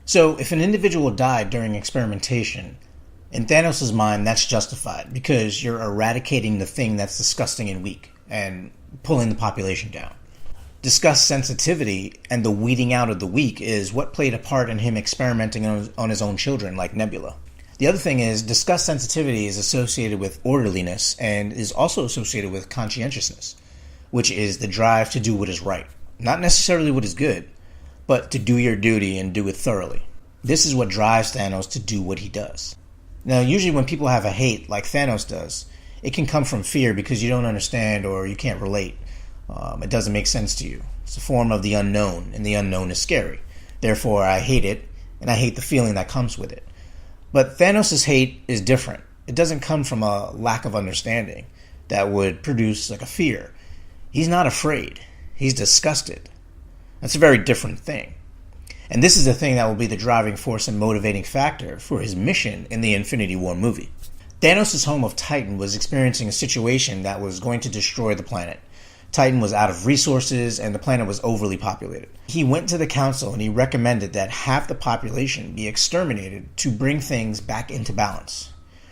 So if an individual died during experimentation, in Thanos' mind that's justified because you're eradicating the thing that's disgusting and weak and pulling the population down. Discuss sensitivity and the weeding out of the weak is what played a part in him experimenting on his own children like Nebula. The other thing is, discuss sensitivity is associated with orderliness and is also associated with conscientiousness, which is the drive to do what is right. Not necessarily what is good, but to do your duty and do it thoroughly. This is what drives Thanos to do what he does. Now, usually when people have a hate like Thanos does, it can come from fear because you don't understand or you can't relate. It doesn't make sense to you. It's a form of the unknown, and the unknown is scary. Therefore, I hate it, and I hate the feeling that comes with it. But Thanos' hate is different. It doesn't come from a lack of understanding that would produce like a fear. He's not afraid. He's disgusted. That's a very different thing. And this is the thing that will be the driving force and motivating factor for his mission in the Infinity War movie. Thanos' home of Titan was experiencing a situation that was going to destroy the planet. Titan was out of resources and the planet was overly populated. He went to the council and he recommended that half the population be exterminated to bring things back into balance.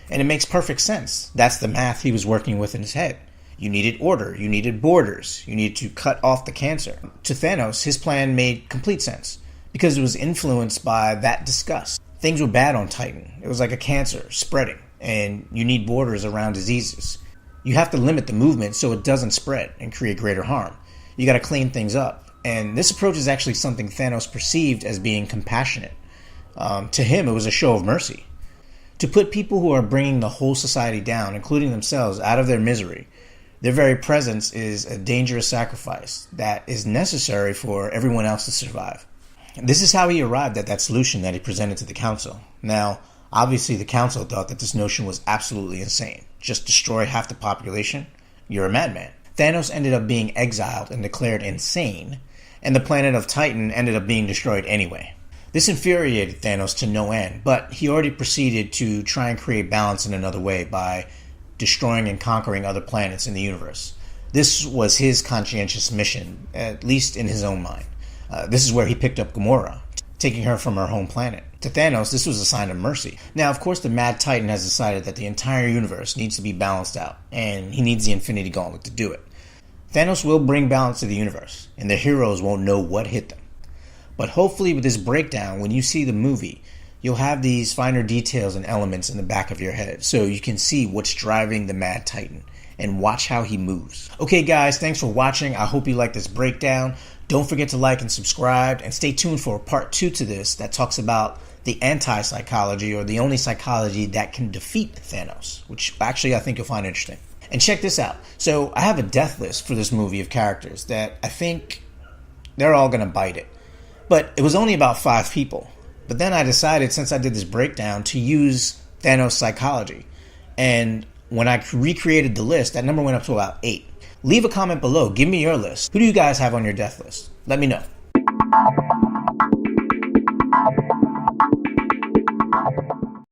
And it makes perfect sense. That's the math he was working with in his head. You needed order, you needed borders, you needed to cut off the cancer. To Thanos, his plan made complete sense because it was influenced by that disgust. Things were bad on Titan. It was like a cancer spreading, and you need borders around diseases. You have to limit the movement so it doesn't spread and create greater harm. You got to clean things up. And this approach is actually something Thanos perceived as being compassionate. To him, it was a show of mercy. To put people who are bringing the whole society down, including themselves, out of their misery, their very presence is a dangerous sacrifice that is necessary for everyone else to survive. This is how he arrived at that solution that he presented to the council. Now, obviously the council thought that this notion was absolutely insane. Just destroy half the population? You're a madman. Thanos ended up being exiled and declared insane, and the planet of Titan ended up being destroyed anyway. This infuriated Thanos to no end, but he already proceeded to try and create balance in another way by destroying and conquering other planets in the universe. This was his conscientious mission, at least in his own mind. This is where he picked up Gamora, taking her from her home planet. To Thanos, this was a sign of mercy. Now, of course, the Mad Titan has decided that the entire universe needs to be balanced out, and he needs the Infinity Gauntlet to do it. Thanos will bring balance to the universe, and the heroes won't know what hit them. But hopefully with this breakdown, when you see the movie, you'll have these finer details and elements in the back of your head, so you can see what's driving the Mad Titan, and watch how he moves. Okay guys, thanks for watching. I hope you liked this breakdown. Don't forget to like and subscribe, and stay tuned for part 2 to this that talks about the anti-psychology, or the only psychology that can defeat Thanos, which actually I think you'll find interesting. And check this out. So I have a death list for this movie of characters that I think they're all going to bite it. But it was only about 5 people. But then I decided, since I did this breakdown, to use Thanos psychology. And when I recreated the list, that number went up to about 8. Leave a comment below. Give me your list. Who do you guys have on your death list? Let me know.